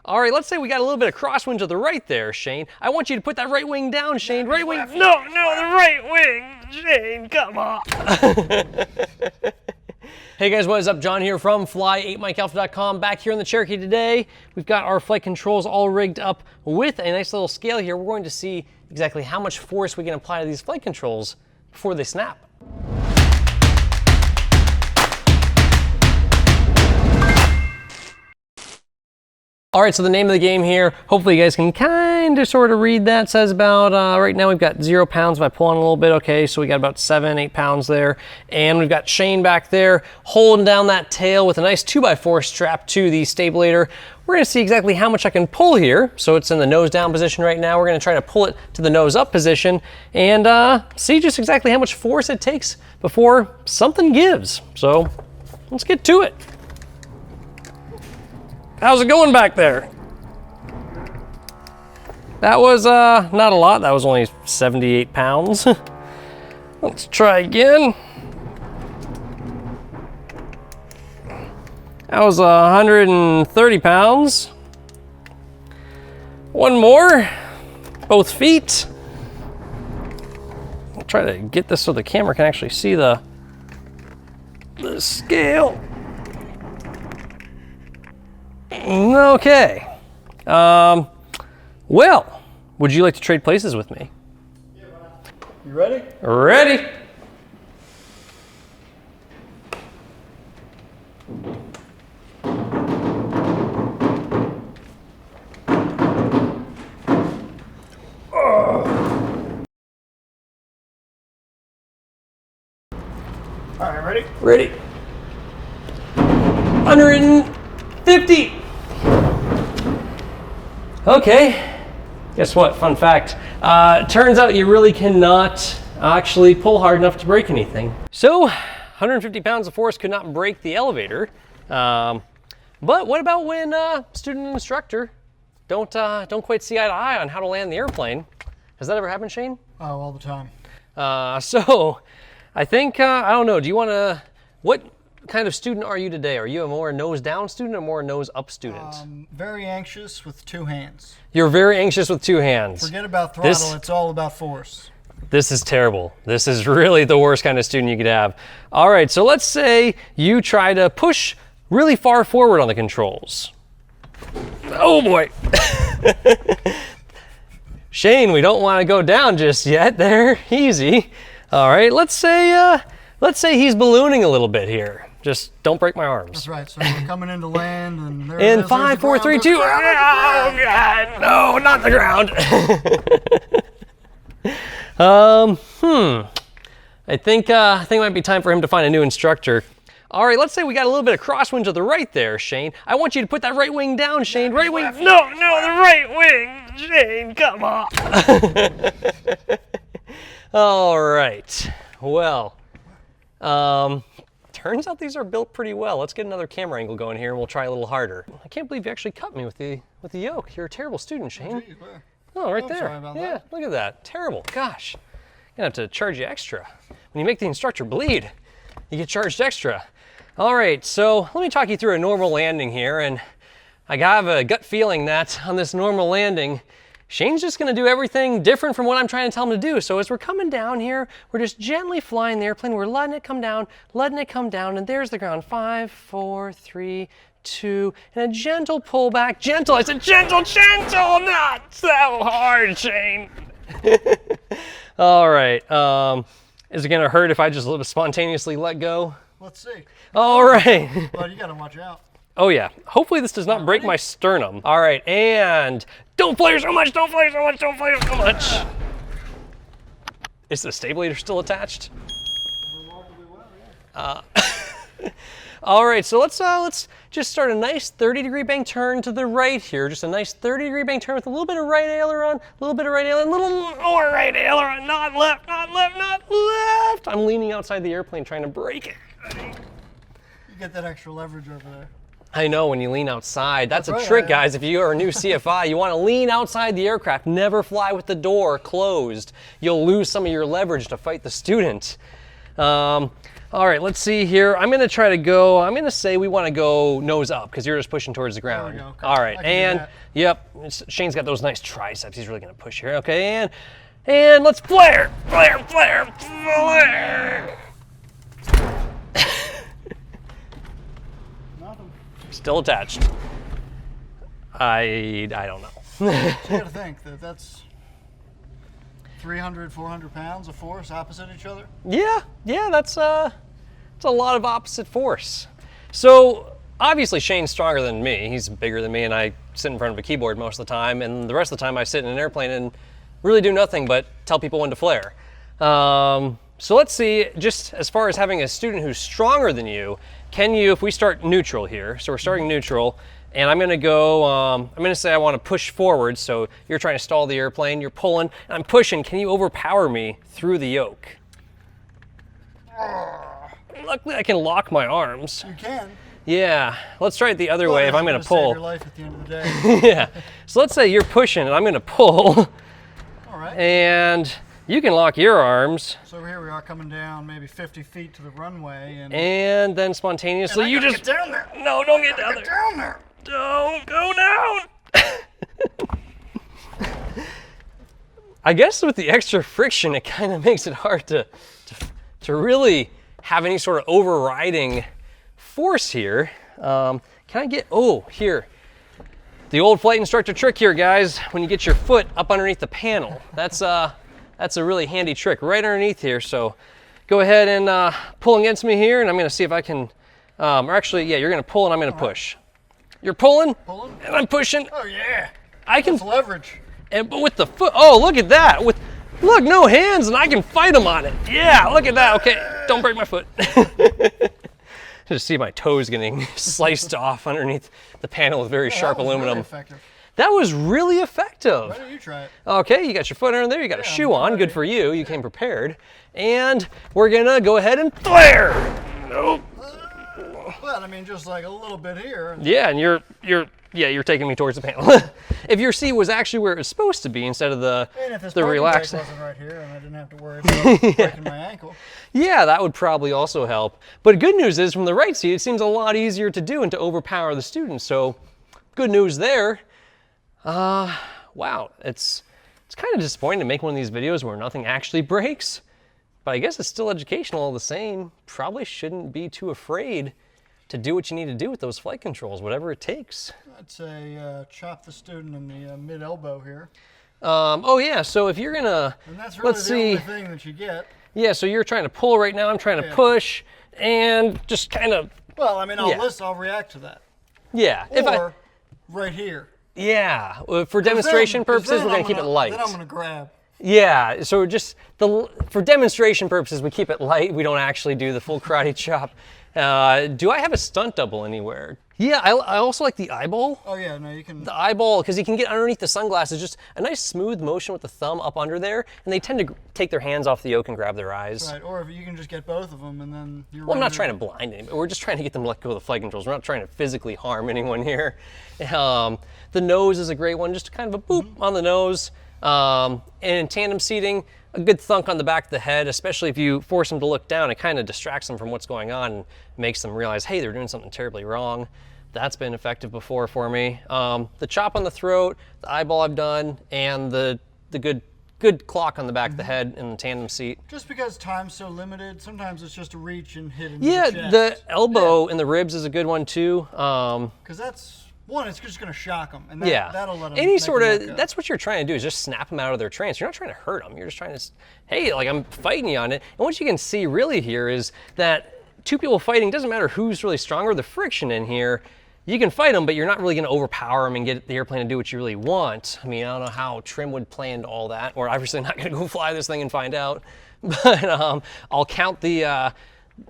All right, let's say we got a little bit of crosswind to the right there, Shane. I want you to put that right wing down, Shane. Right wing. No, the right wing. Shane, come on. Hey guys, what is up? John here from fly8mikealpha.com. Back here in the Cherokee today. We've got our flight controls all rigged up with a nice little scale here. We're going to see exactly how much force we can apply to these flight controls before they snap. All right, so the name of the game here, hopefully you guys can kind of sort of read that. It says about, right now we've got 0 pounds. If I pull on a little bit, okay, so we got about 7, 8 pounds there. And we've got Shane back there holding down that tail with a nice 2x4 strap to the stabilator. We're gonna see exactly how much I can pull here. So it's in the nose down position right now. We're gonna try to pull it to the nose up position and see just exactly how much force it takes before something gives. So let's get to it. How's it going back there? That was not a lot. That was only 78 pounds. Let's try again. That was 130 pounds. One more, both feet. I'll try to get this so the camera can actually see the scale. Okay. Well, would you like to trade places with me? Yeah, why not? You ready? Ready. All right, ready? Ready. 150. Okay, guess what, fun fact. Turns out you really cannot actually pull hard enough to break anything. So, 150 pounds of force could not break the elevator. But what about when student and instructor don't quite see eye to eye on how to land the airplane? Has that ever happened, Shane? Oh, all the time. So, I think, I don't know, do you wanna, what kind of student are you today? Are you a more nose down student or more nose up student? Very anxious with 2 hands. You're very anxious with 2 hands. Forget about throttle, it's all about force. This is terrible. This is really the worst kind of student you could have. All right, so let's say you try to push really far forward on the controls. Oh boy. Shane, we don't want to go down just yet there. Easy. All right, let's say he's ballooning a little bit here. Just don't break my arms. That's right, so we're coming into land and there In 5, 4, 3, 2. Oh God, no, not the ground. I think it might be time for him to find a new instructor. All right, let's say we got a little bit of crosswind to the right there, Shane. I want you to put that right wing down, Shane. Right wing. No, the right wing, Shane. Come on. All right. Well, turns out these are built pretty well. Let's get another camera angle going here and we'll try a little harder. I can't believe you actually cut me with the yoke. You're a terrible student, Shane. Geez, Oh, right there. Sorry about that. Look at that. Terrible. Gosh. I'm gonna have to charge you extra. When you make the instructor bleed, you get charged extra. All right, so let me talk you through a normal landing here, and I have a gut feeling that on this normal landing, Shane's just gonna do everything different from what I'm trying to tell him to do. So as we're coming down here, we're just gently flying the airplane. We're letting it come down, and there's the ground. 5, 4, 3, 2, and a gentle pullback. Gentle, I said gentle, not so hard, Shane. All right, is it gonna hurt if I just spontaneously let go? Let's see. All right. Well, you gotta watch out. Oh yeah, hopefully this does not break my sternum. All right, and don't flare so much, don't flare so much, don't flare so much. Is the stabilator still attached? Remarkably well, yeah. All right, so let's just start a nice 30-degree bank turn to the right here. Just a nice 30-degree bank turn with a little bit of right aileron, a little bit of right aileron, a little more right aileron, not left, not left, not left. I'm leaning outside the airplane trying to break it. You get that extra leverage over there. I know, when you lean outside. That's right, a trick, guys. If you are a new CFI, you want to lean outside the aircraft. Never fly with the door closed. You'll lose some of your leverage to fight the student. All All right, let's see here. I'm gonna try to go, I'm gonna say we wanna go nose up because you're just pushing towards the ground. There we go. Okay. All right, I can do and that. yep, Shane's got those nice triceps. He's really gonna push here. Okay, and let's flare, flare, flare, flare. Nothing. Still attached. I don't know. You gotta think that that's 300, 400 pounds of force opposite each other. Yeah, that's a lot of opposite force. So obviously Shane's stronger than me. He's bigger than me, and I sit in front of a keyboard most of the time, and the rest of the time I sit in an airplane and really do nothing but tell people when to flare. So let's see, just as far as having a student who's stronger than you, can you, if we start neutral here, so we're starting neutral, and I'm gonna go, I'm gonna say I wanna push forward, so you're trying to stall the airplane, you're pulling, and I'm pushing, can you overpower me through the yoke? Luckily I can lock my arms. You can. Yeah, let's try it the other way if I'm gonna Save pull. your life at the end of the day. Yeah, so let's say you're pushing and I'm gonna pull, All right. and you can lock your arms, So here we are coming down maybe 50 feet to the runway, and and then spontaneously I you gotta just, get down there. no, don't get down Get there. down there. Don't go down. I guess with the extra friction, it kind of makes it hard to really have any sort of overriding force here. Can I get, oh, here. The old flight instructor trick here, guys, when you get your foot up underneath the panel. That's a really handy trick right underneath here. So go ahead and pull against me here, and I'm gonna see if I can, or actually, yeah, you're gonna pull and I'm gonna push. You're pulling, Pulling. and I'm pushing. Oh yeah. I can, It's leverage. and but with the foot, oh, look at that. Look, no hands, and I can fight them on it. Yeah, look at that. Okay, don't break my foot. Just see my toes getting sliced off underneath the panel with very sharp That was aluminum. Really effective. That was really effective. Why don't you try it? Okay, you got your foot under there, you got a shoe on, ready. good for you, you came prepared. And we're gonna go ahead and flare. Nope. Well, I mean, just like a little bit here. And Yeah, and you're taking me towards the panel. If your seat was actually where it was supposed to be instead of if this the parking relaxed. brake wasn't right here, and I didn't have to worry about breaking my ankle. Yeah, that would probably also help. But good news is from the right seat, it seems a lot easier to do and to overpower the students. So good news there. Wow, it's kind of disappointing to make one of these videos where nothing actually breaks, but I guess it's still educational all the same. Probably shouldn't be too afraid to do what you need to do with those flight controls, whatever it takes. I'd say chop the student in the mid-elbow here. Oh yeah, so if you're gonna, And that's really let's the see. only thing that you get. Yeah, so you're trying to pull right now, I'm trying to Yeah. push, and just kind of, Well, I mean, I'll Yeah. I'll react to that. yeah. Or right here. Yeah, for demonstration Then- 'cause purposes, then we're gonna I'm keep it light. Then I'm gonna grab. Yeah, so just for demonstration purposes, we keep it light. We don't actually do the full karate chop. Do I have a stunt double anywhere? Yeah, I also like the eyeball. Oh yeah, no, you can. The eyeball, because you can get underneath the sunglasses, just a nice smooth motion with the thumb up under there, and they tend to take their hands off the yoke and grab their eyes. Right, or if you can just get both of them, and then you're. Well, I'm not trying to blind anybody. We're just trying to get them to let go of the flight controls. We're not trying to physically harm anyone here. The nose is a great one, just kind of a boop on the nose. And in tandem seating, a good thunk on the back of the head, especially if you force them to look down, it kind of distracts them from what's going on and makes them realize, hey, they're doing something terribly wrong. That's been effective before for me. The chop on the throat, the eyeball I've done, and the good clock on the back of the head in the tandem seat. Just because time's so limited, sometimes it's just a reach and hit in Yeah, the chest. the elbow in the ribs is a good one too. Because that's one, it's just going to shock them, and that'll let them. Any sort of, that's what you're trying to do is just snap them out of their trance. You're not trying to hurt them. You're just trying to, hey, like I'm fighting you on it. And what you can see really here is that two people fighting, doesn't matter who's really stronger, the friction in here, you can fight them, but you're not really going to overpower them and get the airplane to do what you really want. I mean, I don't know how Trim would plan all that. We're obviously not going to go fly this thing and find out. But I'll count the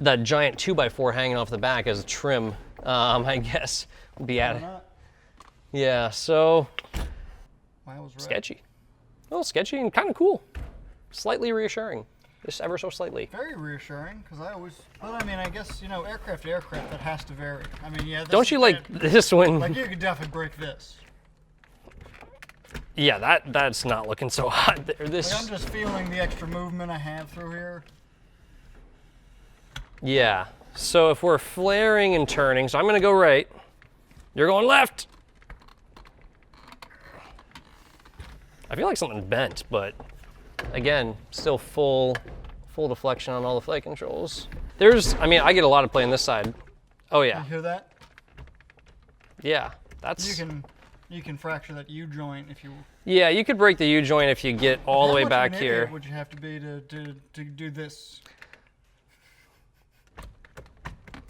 giant 2x4 hanging off the back as a trim, I guess. We'll be at it. Yeah, so I was right. sketchy. A little sketchy and kind of cool. Slightly reassuring. Just ever so slightly. Very reassuring, because I always. Well, I mean, I guess aircraft to aircraft, that has to vary. I mean, yeah. Don't you like this one? Like you could definitely break this. Yeah, that's not looking so hot there. This. Like I'm just feeling the extra movement I have through here. Yeah, so if we're flaring and turning, so I'm gonna go right, you're going left. I feel like something bent, but again, still full deflection on all the flight controls. I mean, I get a lot of play on this side. Oh yeah. You hear that? Yeah, that's... You can fracture that U-joint if you... Yeah, you could break the U-joint if you get all the way back here. How much of an idiot would you have to be to do this?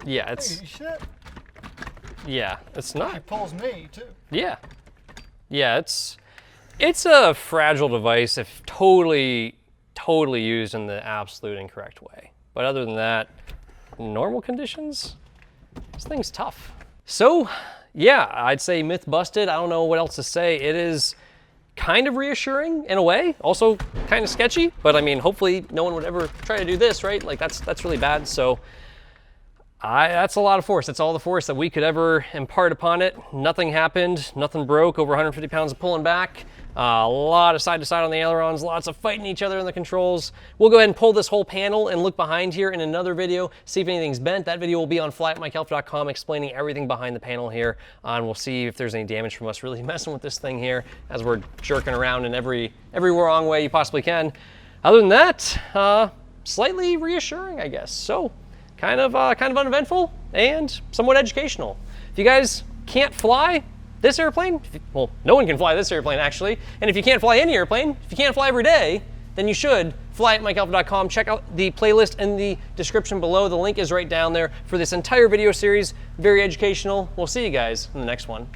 Yeah, it's... Hey, you see that? Yeah, it's not... He pulls me, too. Yeah. Yeah, it's a fragile device if totally used in the absolute incorrect way. But other than that, normal conditions, this thing's tough. So, yeah, I'd say myth busted. I don't know what else to say. It is kind of reassuring in a way, also kind of sketchy, but I mean, hopefully no one would ever try to do this, right? Like that's really bad. So that's a lot of force. That's all the force that we could ever impart upon it. Nothing happened, nothing broke, over 150 pounds of pulling back. A lot of side to side on the ailerons, lots of fighting each other in the controls. We'll go ahead and pull this whole panel and look behind here in another video, see if anything's bent. That video will be on flyatmikehelp.com explaining everything behind the panel here. And we'll see if there's any damage from us really messing with this thing here as we're jerking around in every wrong way you possibly can. Other than that, slightly reassuring, I guess. So kind of uneventful and somewhat educational. If you guys can't fly this airplane, well, no one can fly this airplane actually, and if you can't fly any airplane, if you can't fly every day, then you should fly at mikehelp.com. Check out the playlist in the description below. The link is right down there for this entire video series. Very educational. We'll see you guys in the next one.